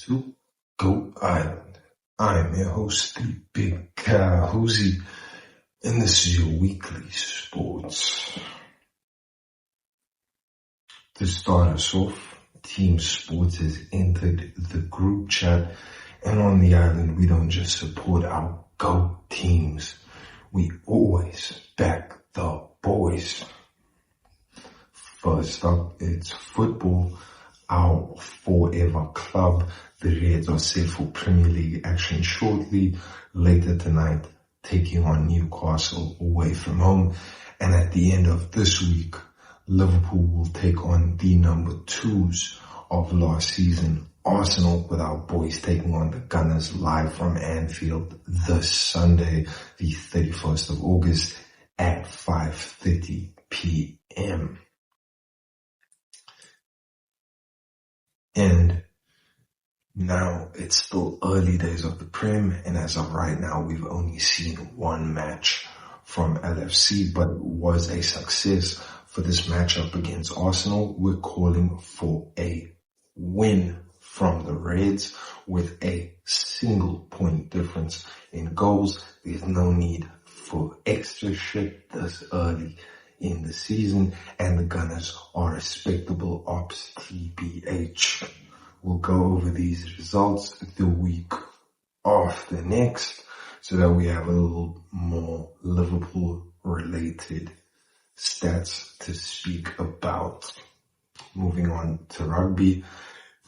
to Goat Island. I am your host, the Big Ka Huzzi, and this is your weekly sports. To start us off, Team Sports has entered the group chat, and on the island we don't just support our GOAT teams, we always back the boys. First up, it's football. Our forever club, the Reds, are set for Premier League action shortly, later tonight, taking on Newcastle away from home. And at the end of this week, Liverpool will take on the number 2s of last season, Arsenal, with our boys taking on the Gunners live from Anfield this Sunday, the 31st of August at 5:30 p.m. And now it's still early days of the Prem, and as of right now, we've only seen one match from LFC, but it was a success for this matchup against Arsenal. We're calling for a win from the Reds with a single point difference in goals. There's no need for extra shit this early in the season, and the Gunners are respectable ops TBH. We'll go over these results the week after next so that we have a little more Liverpool related stats to speak about. Moving on to rugby,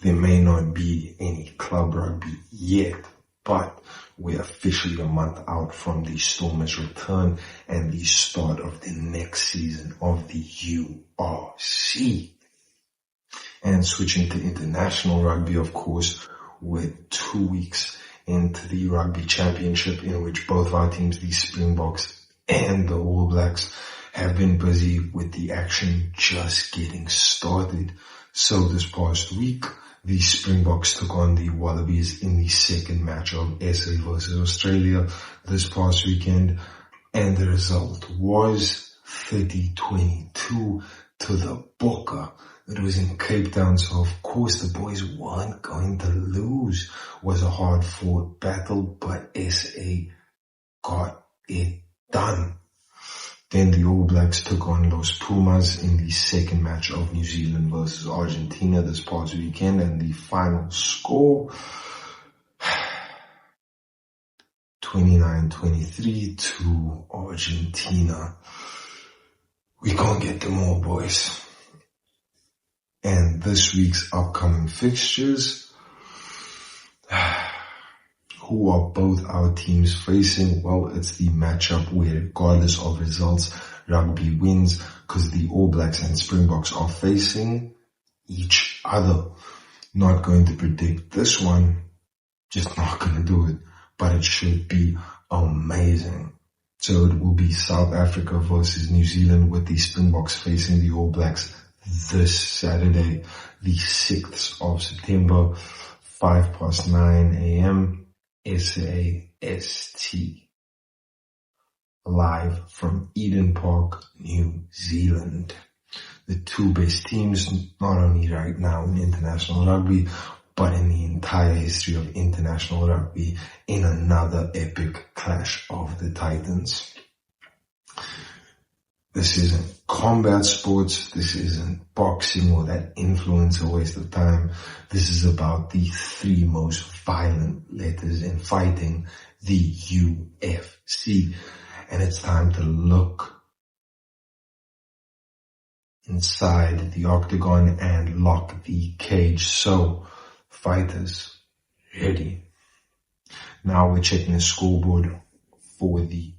there may not be any club rugby yet, but we're officially a month out from the Stormers' return and the start of the next season of the URC. And switching to international rugby, of course, we're 2 weeks into the Rugby Championship, in which both our teams, the Springboks and the All Blacks, have been busy with the action just getting started. So this past week, the Springboks took on the Wallabies in the second match of SA versus Australia this past weekend, and the result was 30-22 to the Booker. It was in Cape Town, so of course the boys weren't going to lose. It was a hard-fought battle, but SA got it done. Then the All Blacks took on Los Pumas in the second match of New Zealand versus Argentina this past weekend, and the final score, 29-23 to Argentina. We can't get them all, boys. And this week's upcoming fixtures, who are both our teams facing? Well, it's the matchup where, regardless of results, rugby wins, because the All Blacks and Springboks are facing each other. Not going to predict this one, just not going to do it, but it should be amazing. So it will be South Africa versus New Zealand, with the Springboks facing the All Blacks this Saturday, the 6th of September, 9:05 a.m. SAST, live from Eden Park, New Zealand. The two best teams, not only right now in international rugby, but in the entire history of international rugby, in another epic clash of the Titans. This isn't combat sports, this isn't boxing or that influencer waste of time. This is about the 3 most violent letters in fighting, the UFC. And it's time to look inside the octagon and lock the cage. So, fighters, ready. Now we're checking the scoreboard for the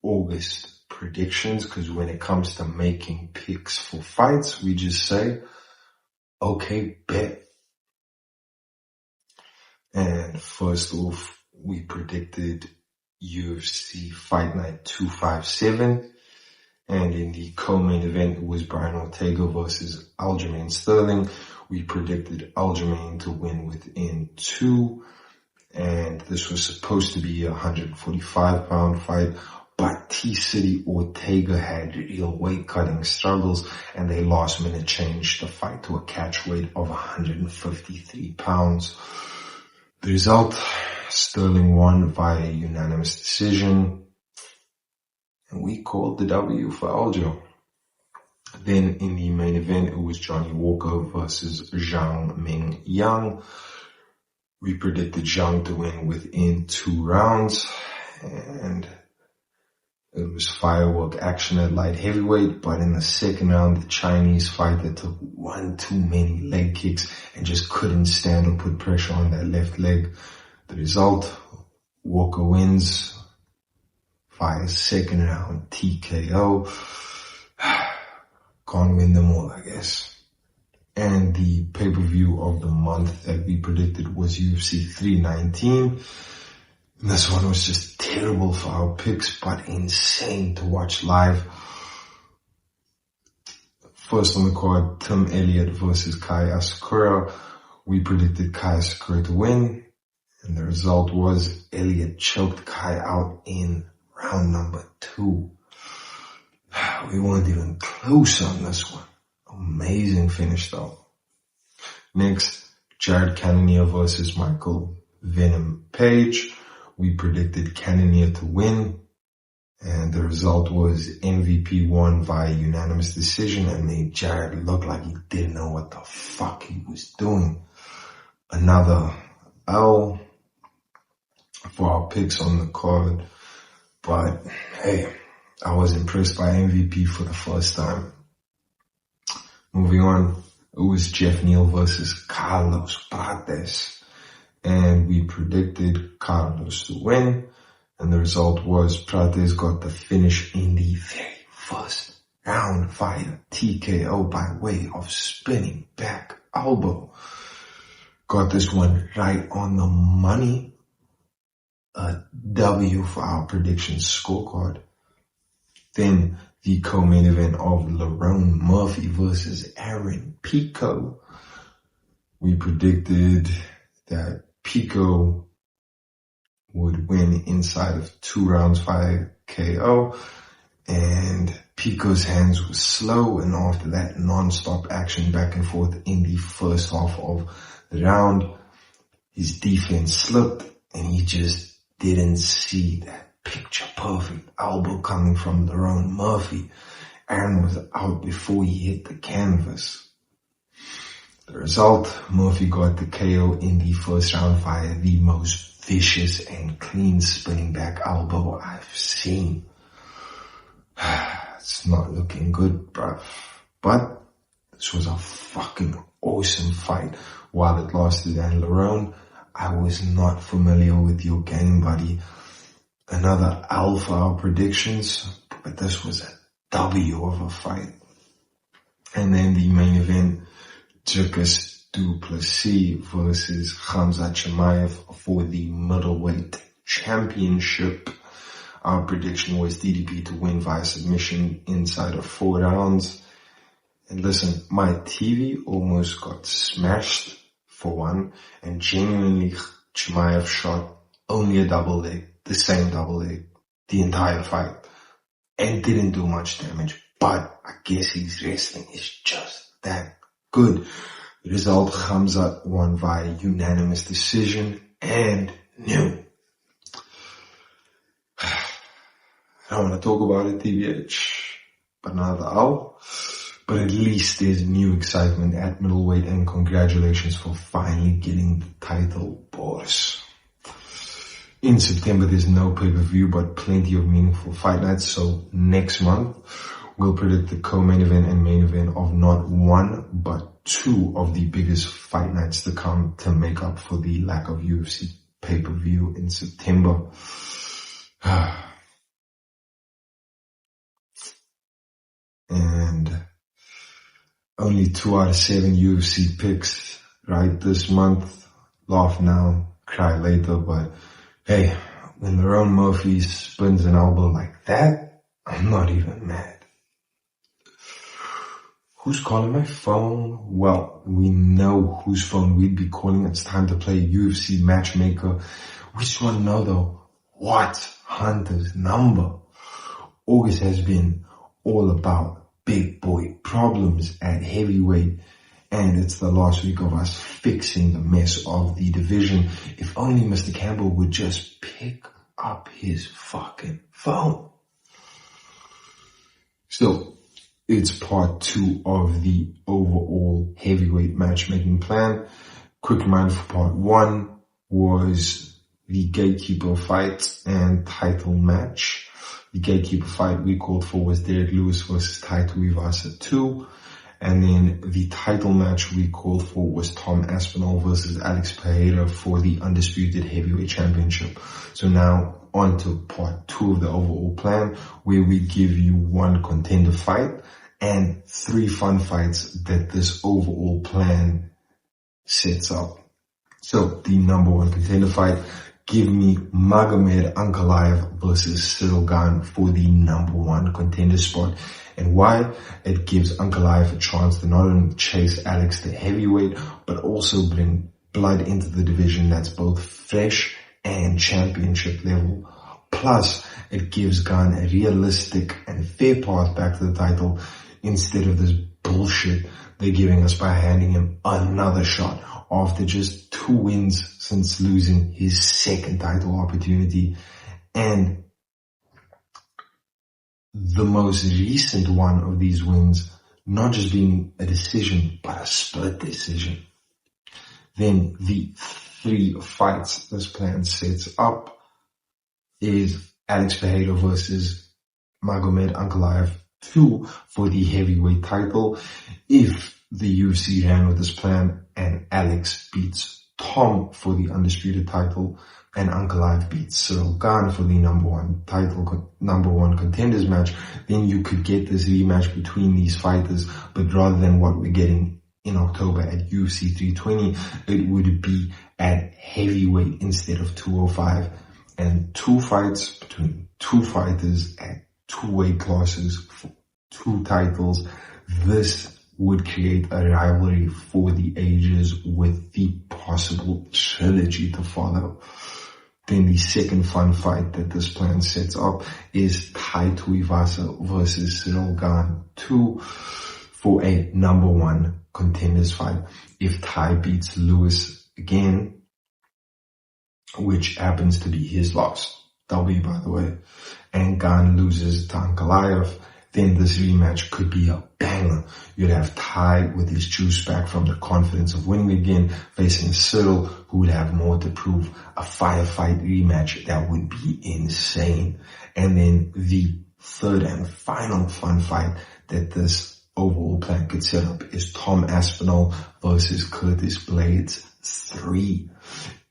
August predictions, because when it comes to making picks for fights, we just say, okay, bet. And first off, we predicted UFC Fight Night 257, and in the co-main event, it was Brian Ortega versus Aljamain Sterling. We predicted Aljamain to win within 2, and this was supposed to be a 145-pound fight, but T-City Ortega had real weight cutting struggles, and they last minute changed the fight to a catch weight of 153 pounds. The result, Sterling won via unanimous decision, and we called the W for Aljo. Then in the main event, it was Johnny Walker versus Zhang Ming Yang. We predicted Zhang to win within 2 rounds, and it was firework action at light heavyweight, but in the second round, the Chinese fighter took one too many leg kicks and just couldn't stand or put pressure on that left leg. The result, Walker wins via second round TKO. Can't win them all, I guess. And the pay-per-view of the month that we predicted was UFC 319. And this one was just terrible for our picks, but insane to watch live. First on the card, Tim Elliott versus Kai Asakura. We predicted Kai Asakura to win, and the result was Elliott choked Kai out in round number 2. We weren't even close on this one. Amazing finish though. Next, Jared Cannonier versus Michael Venom Page. We predicted Cannonier to win, and the result was MVP won via unanimous decision and made Jared look like he didn't know what the fuck he was doing. Another L for our picks on the card, but hey, I was impressed by MVP for the first time. Moving on, it was Jeff Neal versus Carlos Prates, and we predicted Carlos to win, and the result was Prates got the finish in the very first round via TKO by way of spinning back elbow. Got this one right on the money. A W for our prediction scorecard. Then the co-main event of Lerone Murphy versus Aaron Pico. We predicted that Pico would win inside of 2 rounds via KO, and Pico's hands were slow, and after that non-stop action back and forth in the first half of the round, his defense slipped and he just didn't see that picture perfect elbow coming from Lerone Murphy. Aaron was out before he hit the canvas. The result, Murphy got the KO in the first round via the most vicious and clean spinning back elbow I've seen. It's not looking good, bruv. But this was a fucking awesome fight while it lasted. And Lerone, I was not familiar with your game, buddy. Another L for our predictions, but this was a W of a fight. And then the main event, Dricus du Plessis versus Khamzat Chimaev for the middleweight championship. Our prediction was DDP to win via submission inside of 4 rounds. And listen, my TV almost got smashed for one, and genuinely Chimaev shot only a double leg. The same double leg, the entire fight, and didn't do much damage, but I guess his wrestling is just that good. The result, Khamzat won via unanimous decision and new. I don't want to talk about it, TBH, but another L. But at least there's new excitement at middleweight, and congratulations for finally getting the title, boss. In September, there's no pay-per-view, but plenty of meaningful fight nights. So next month, we'll predict the co-main event and main event of not 1, but 2 of the biggest fight nights to come to make up for the lack of UFC pay-per-view in September. And only 2 out of 7 UFC picks right this month. Laugh now, cry later, but hey, when Lerone Murphy spins an elbow like that, I'm not even mad. Who's calling my phone? Well, we know whose phone we'd be calling. It's time to play UFC Matchmaker. We just want to know though, what's Hunter's number? August has been all about big boy problems at heavyweight, and it's the last week of us fixing the mess of the division. If only Mr. Campbell would just pick up his fucking phone. So, it's part 2 of the overall heavyweight matchmaking plan. Quick reminder for part 1 was the gatekeeper fight and title match. The gatekeeper fight we called for was Derek Lewis versus Tai Tuivasa 2. And then the title match we called for was Tom Aspinall versus Alex Pereira for the Undisputed Heavyweight Championship. So now on to part 2 of the overall plan, where we give you 1 contender fight and 3 fun fights that this overall plan sets up. So the number 1 contender fight, give me Magomed Ankalaev versus Cyril Gane for the number 1 contender spot. And why? It gives Ankalaev a chance to not only chase Alex the heavyweight, but also bring blood into the division that's both fresh and championship level. Plus, it gives Gane a realistic and fair path back to the title instead of this bullshit they're giving us by handing him another shot after just 2 wins since losing his 2nd title opportunity. And the most recent one of these wins not just being a decision, but a split decision. Then the 3 fights this plan sets up is Alex Pereira versus Magomed Ankalaev 2 for the heavyweight title. If the UFC ran with this plan and Alex beats Tom for the undisputed title and Ankalaev beats Cyril Gane for the number 1 contenders match, then you could get this rematch between these fighters. But rather than what we're getting in October at UFC 320, it would be at heavyweight instead of 205, and 2 fights between 2 fighters at 2 weight classes for 2 titles. This would create a rivalry for the ages with the possible trilogy to follow. Then the second fun fight that this plan sets up is Tai Tuivasa versus Cyril Gane 2 for a number 1 contenders fight. If Tai beats Lewis again, which happens to be his last W, by the way, and Gane loses to Ankalaev, then this rematch could be a banger. You'd have Tai with his juice back from the confidence of winning again, facing Cyril, who would have more to prove. A firefight rematch that would be insane. And then the third and final fun fight that this overall plan could set up is Tom Aspinall versus Curtis Blades 3.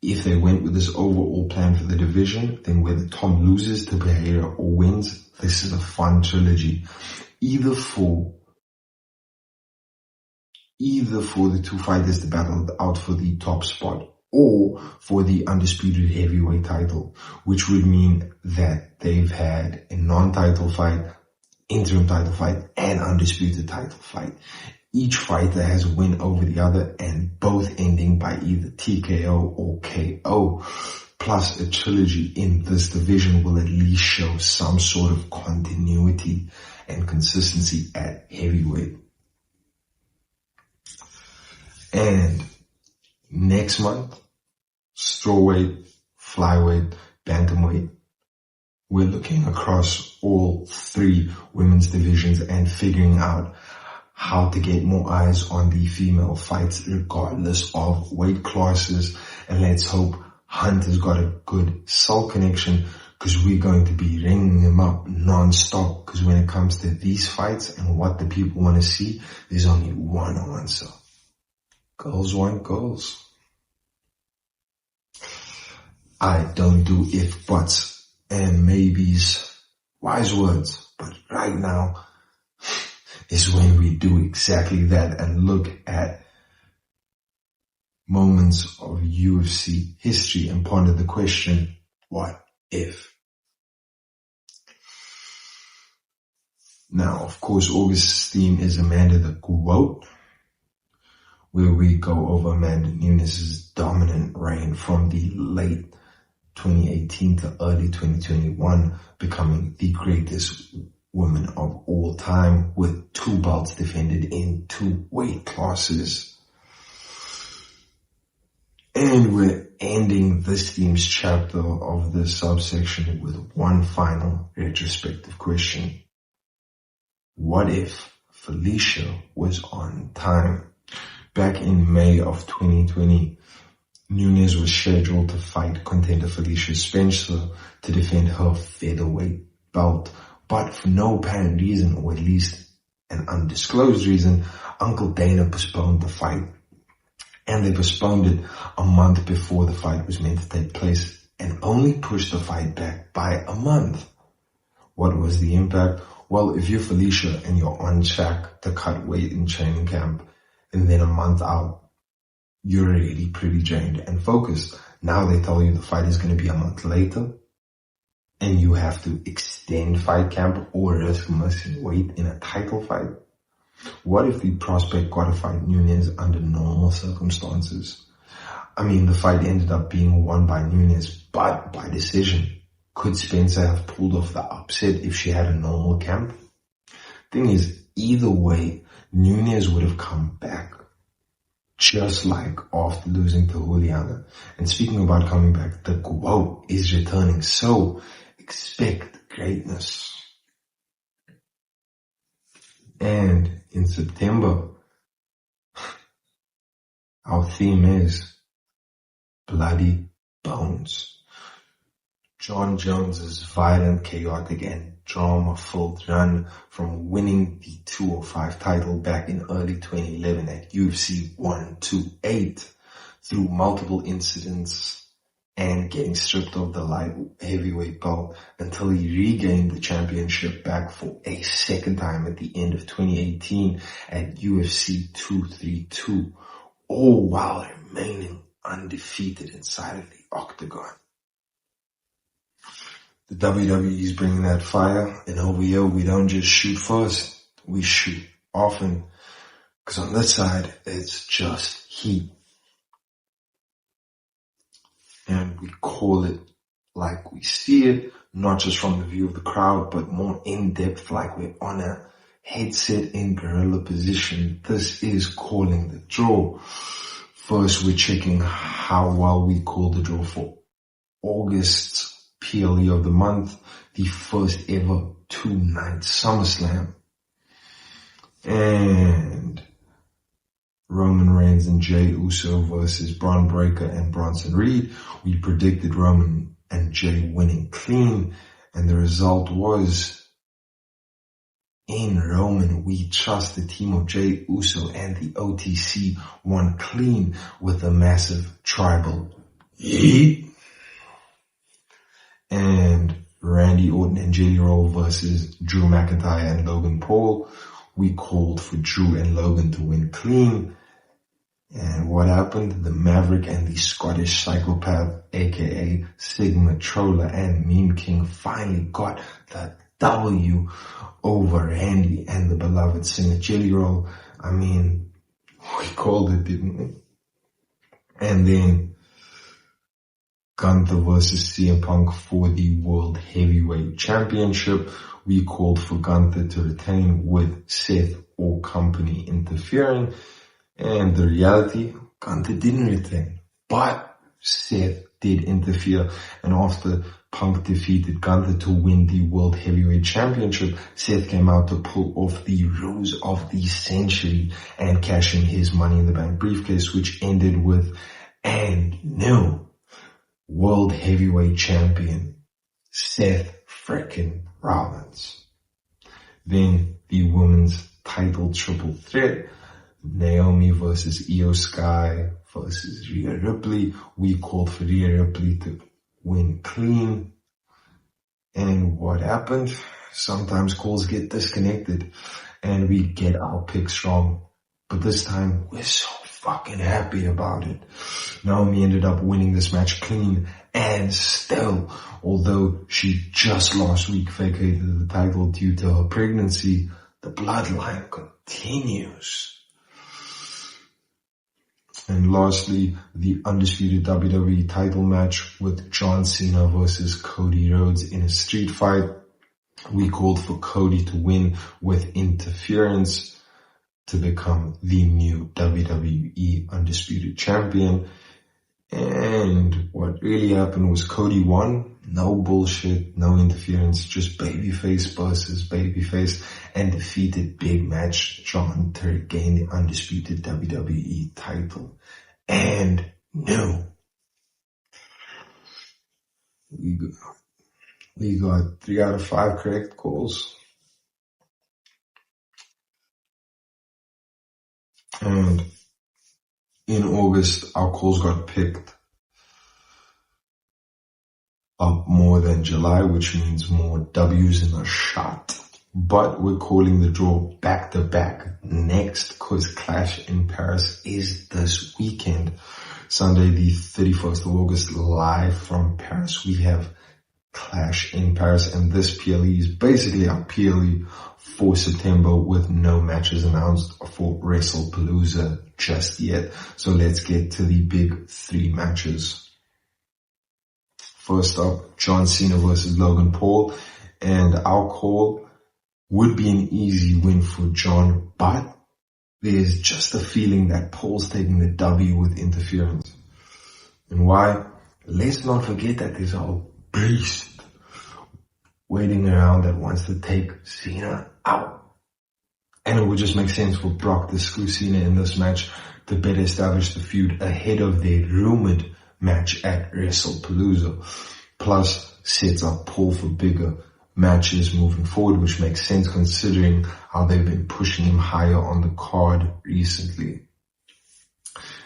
If they went with this overall plan for the division, then whether Tom loses to Pereira or wins, this is a fun trilogy. Either for the 2 fighters to battle out for the top spot, or for the undisputed heavyweight title, which would mean that they've had a non-title fight, interim title fight, and undisputed title fight. Each fighter has a win over the other, and both ending by either TKO or KO. Plus, a trilogy in this division will at least show some sort of continuity and consistency at heavyweight. And next month, strawweight, flyweight, bantamweight, we're looking across all 3 women's divisions and figuring out how to get more eyes on the female fights regardless of weight classes. And let's hope Hunt has got a good soul connection, because we're going to be ringing him up non-stop, because when it comes to these fights and what the people want to see, there's only one answer. Girls want goals. I don't do if, buts, and maybes, wise words, but right now is when we do exactly that and look at moments of UFC history and ponder the question, what if? Now, of course, August's theme is Amanda the Goat, where we go over Amanda Nunes' dominant reign from the late 2018 to early 2021, becoming the greatest woman of all time with 2 belts defended in 2 weight classes. And we're ending this theme's chapter of this subsection with one final retrospective question. What if Felicia was on time? Back in May of 2020, Nunes was scheduled to fight contender Felicia Spencer to defend her featherweight belt, but for no apparent reason, or at least an undisclosed reason, Uncle Dana postponed the fight. And they postponed it a month before the fight was meant to take place and only pushed the fight back by a month. What was the impact? Well, if you're Felicia and you're on track to cut weight in training camp and then a month out, you're already pretty drained and focused. Now they tell you the fight is going to be a month later and you have to extend fight camp or risk missing weight in a title fight. What if the prospect got to fight Nunes under normal circumstances? I mean, the fight ended up being won by Nunes, but by decision. Could Spencer have pulled off the upset if she had a normal camp? Thing is, either way, Nunes would have come back, just like after losing to Juliana. And speaking about coming back, the GOAT is returning, so expect greatness. And in September, our theme is bloody bones. John Jones's violent, chaotic, and drama-filled run from winning the 205 title back in early 2011 at UFC 128 through multiple incidents and getting stripped of the light heavyweight belt until he regained the championship back for a second time at the end of 2018 at UFC 232, all while remaining undefeated inside of the octagon. The WWE is bringing that fire, and over here we don't just shoot first, we shoot often, because on this side it's just heat. And we call it like we see it, not just from the view of the crowd, but more in depth, like we're on a headset in gorilla position. This is calling the draw. First, we're checking how well we called the draw for August's PLE of the month, the first ever 2-night Summerslam. And Roman Reigns and Jey Uso versus Braun Breaker and Bronson Reed. We predicted Roman and Jey winning clean, and the result was, in Roman, we trust the team of Jey Uso, and the OTC won clean with a massive tribal yeet. And Randy Orton and Jelly Roll versus Drew McIntyre and Logan Paul. We called for Drew and Logan to win clean. And what happened? The Maverick and the Scottish Psychopath, aka Sigma Troller and Meme King, finally got the W over Randy and the beloved singer Jelly Roll. I mean, we called it, didn't we? And then Gunther versus CM Punk for the World Heavyweight Championship. We called for Gunther to retain with Seth or company interfering. And the reality, Gunther didn't retain, but Seth did interfere. And after Punk defeated Gunther to win the World Heavyweight Championship, Seth came out to pull off the ruse of the century and cash in his Money in the Bank briefcase, which ended with, and no, World Heavyweight Champion Seth frickin' Rollins. Then the women's title triple threat, Naomi versus Io Sky versus Rhea Ripley. We called for Rhea Ripley to win clean. And what happened? Sometimes calls get disconnected and we get our picks wrong. But this time we're so fucking happy about it. Naomi ended up winning this match clean, and still, although she just last week vacated the title due to her pregnancy, the bloodline continues. And lastly, the undisputed WWE title match with John Cena versus Cody Rhodes in a street fight. We called for Cody to win with interference to become the new WWE Undisputed Champion. And what really happened was Cody won. No bullshit, no interference, just babyface versus babyface, and defeated Big Match John to regain the undisputed WWE title. And no, we got 3 out of 5 correct calls. And in August, our calls got picked up more than July, which means more W's in a shot. But we're calling the draw back to back next, because Clash in Paris is this weekend. Sunday the 31st of August, live from Paris, we have Clash in Paris, and this PLE is basically our PLE for September with no matches announced for WrestlePalooza just yet. So let's get to the big 3 matches. First up, John Cena versus Logan Paul, and our call would be an easy win for John, but there's just a feeling that Paul's taking the W with interference. And why? Let's not forget that there's a beast waiting around that wants to take Cena out. And it would just make sense for Brock to screw Cena in this match to better establish the feud ahead of their rumored match at WrestlePalooza. Plus sets up Paul for bigger matches moving forward, which makes sense considering how they've been pushing him higher on the card recently.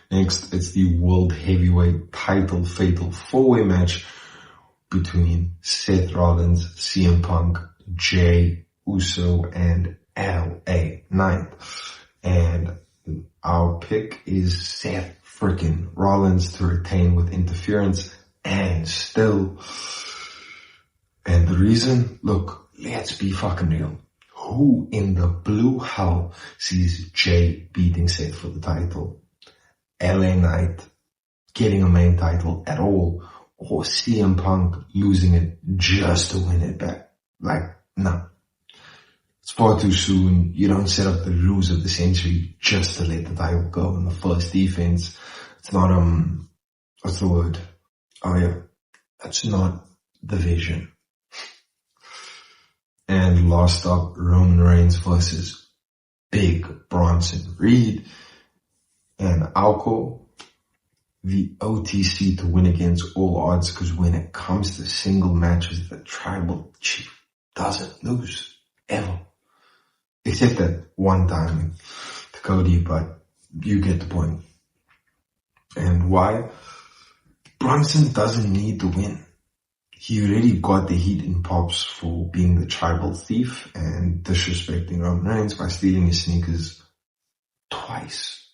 Next, it's the World Heavyweight title fatal 4-way match between Seth Rollins, CM Punk, Jey Uso, and LA Knight. And our pick is Seth freaking Rollins to retain with interference and still. And the reason, look, let's be fucking real. Who in the blue hell sees Jey beating Seth for the title? LA Knight getting a main title at all? Or CM Punk losing it just to win it back? Like, no. It's far too soon. You don't set up the rules of the century just to let the title go in the first defense. It's not, what's the word? Oh yeah, that's not the vision. And last up, Roman Reigns versus Big Bronson Reed. And I'll call the OTC to win against all odds, because when it comes to single matches, the tribal chief doesn't lose, ever. Except that one time to Cody, but you get the point. And why? Bronson doesn't need to win. He already got the heat in Pops for being the tribal thief and disrespecting Roman Reigns by stealing his sneakers twice.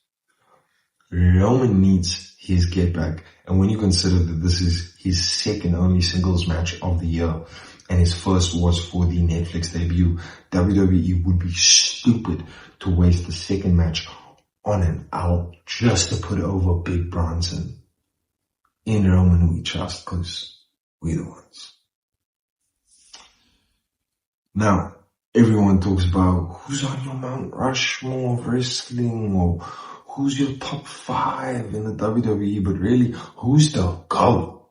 Roman needs his get back. And when you consider that this is his second only singles match of the year, and his first was for the Netflix debut, WWE would be stupid to waste the second match on an L just to put over Big Bronson. In Roman we trust, because we're the ones. Now, everyone talks about who's on your Mount Rushmore of wrestling, or who's your top 5 in the WWE, but really, who's the GOAT?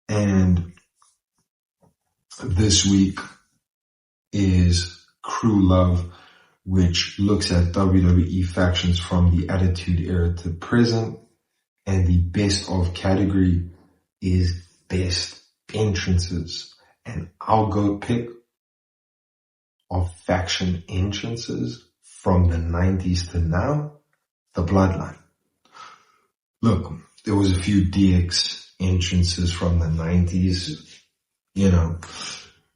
And this week is Crew Love, which looks at WWE factions from the Attitude Era to present. And the best of category is best entrances. And I'll go pick of faction entrances from the 90s to now, the Bloodline. Look, there was a few DX entrances from the 90s, you know,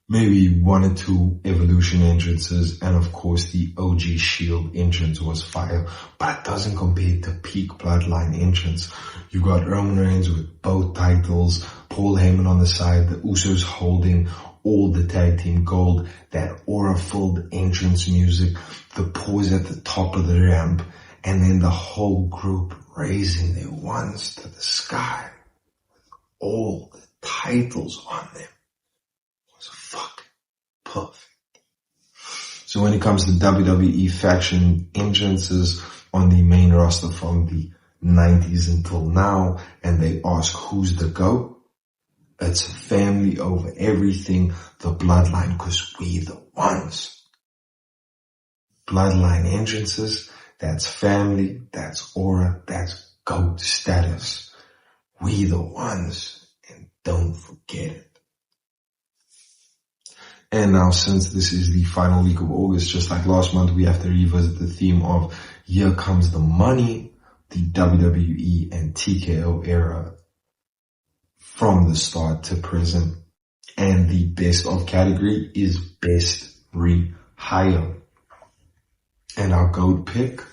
maybe 1 or 2 Evolution entrances, and of course the OG Shield entrance was fire, but it doesn't compare to peak Bloodline entrance. You got Roman Reigns with both titles, Paul Heyman on the side, the Usos holding all the tag team gold, that aura-filled entrance music, the pause at the top of the ramp, and then the whole group raising their wands to the sky with all the titles on them was fucking perfect. So when it comes to WWE faction entrances on the main roster from the 90s until now, and they ask who's the GOAT, it's family over everything, the bloodline, cause we the ones. Bloodline entrances, that's family, that's aura, that's GOAT status. We the ones, and don't forget it. And now, since this is the final week of August, just like last month, we have to revisit the theme of Here Comes the Money, the WWE and TKO era from the start to present. And the best of category is best rehire. And our GOAT pick,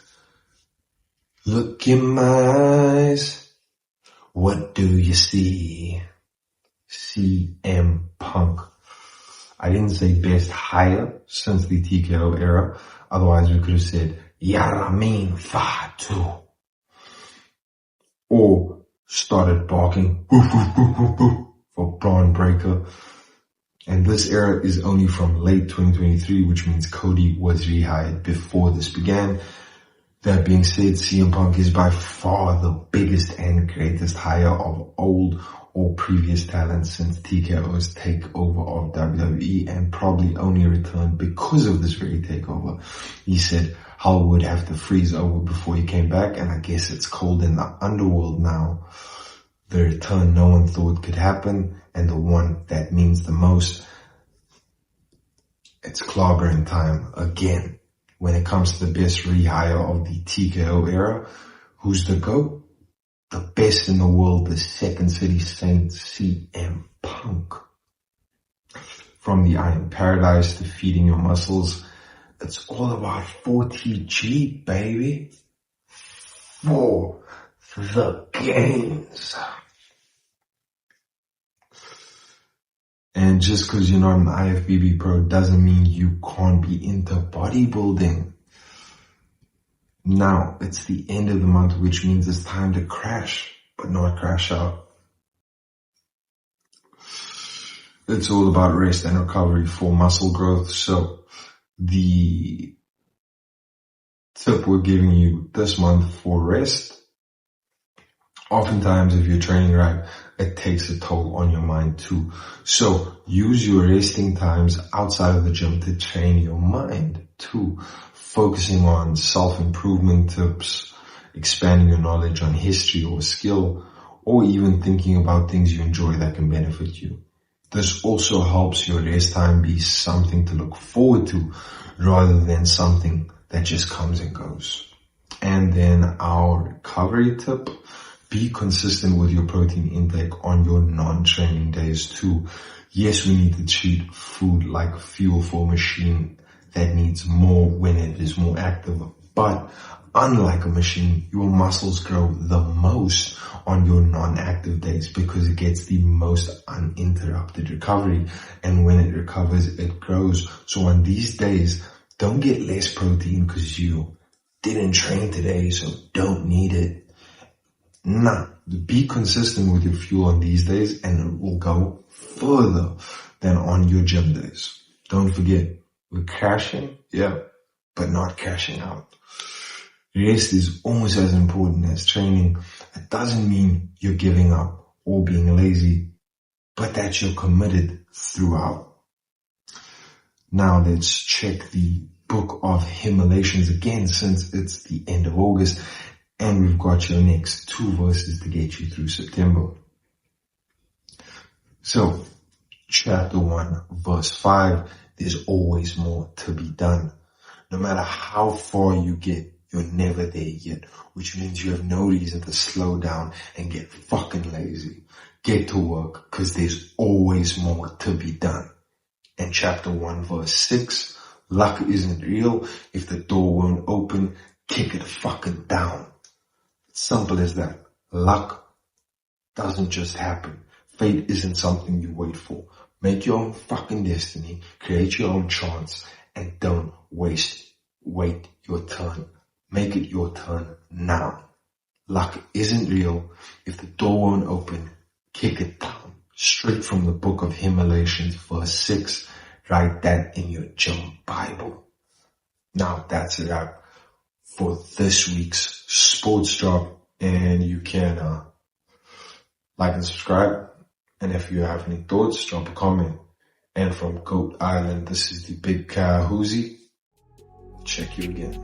look in my eyes, what do you see? CM Punk. I didn't say best hire since the TKO era. Otherwise we could have said Yaramin Fatu. Or started barking woof, woof, woof, woof, woof, for Braun Breaker. And this era is only from late 2023, which means Cody was rehired before this began. That being said, CM Punk is by far the biggest and greatest hire of old or previous talent since TKO's takeover of WWE, and probably only returned because of this very takeover. He said Hell would have to freeze over before he came back, and I guess it's cold in the underworld now. The return no one thought could happen, and the one that means the most, it's clobbering time again. When it comes to the best rehire of the TKO era, who's the GOAT? The best in the world, the Second City Saint, CM Punk. From the Iron Paradise to feeding your muscles, it's all about 40G, baby. For the gains. And just because you're not an IFBB pro doesn't mean you can't be into bodybuilding. Now, it's the end of the month, which means it's time to crash, but not crash out. It's all about rest and recovery for muscle growth. So the tip we're giving you this month for rest, oftentimes if you're training right, it takes a toll on your mind too. So use your resting times outside of the gym to train your mind too. Focusing on self-improvement tips, expanding your knowledge on history or skill, or even thinking about things you enjoy that can benefit you. This also helps your rest time be something to look forward to rather than something that just comes and goes. And then our recovery tip, be consistent with your protein intake on your non-training days too. Yes, we need to treat food like fuel for a machine that needs more when it is more active. But unlike a machine, your muscles grow the most on your non-active days because it gets the most uninterrupted recovery. And when it recovers, it grows. So on these days, don't get less protein because you didn't train today, so don't need it. Nah, be consistent with your fuel on these days and it will go further than on your gym days. Don't forget, we're crashing, yeah, but not crashing out. Rest is almost as important as training. It doesn't mean you're giving up or being lazy, but that you're committed throughout. Now let's check the book of Himalations again since it's the end of August and we've got your next 2 verses to get you through September. So, chapter 1, verse 5, there's always more to be done. No matter how far you get, you're never there yet, which means you have no reason to slow down and get fucking lazy. Get to work, cause there's always more to be done. And chapter 1, verse 6, luck isn't real. If the door won't open, kick it fucking down. Simple as that. Luck doesn't just happen. Fate isn't something you wait for. Make your own fucking destiny, create your own chance, and don't wait your turn. Make it your turn now. Luck isn't real. If the door won't open, kick it down. Straight from the book of Himalayations, verse 6. Write that in your Jump Bible. Now that's a wrap for this week's sports drop, and you can like and subscribe. And if you have any thoughts, drop a comment. And from Goat Island, this is the Big Ka Huzzi. Check you again.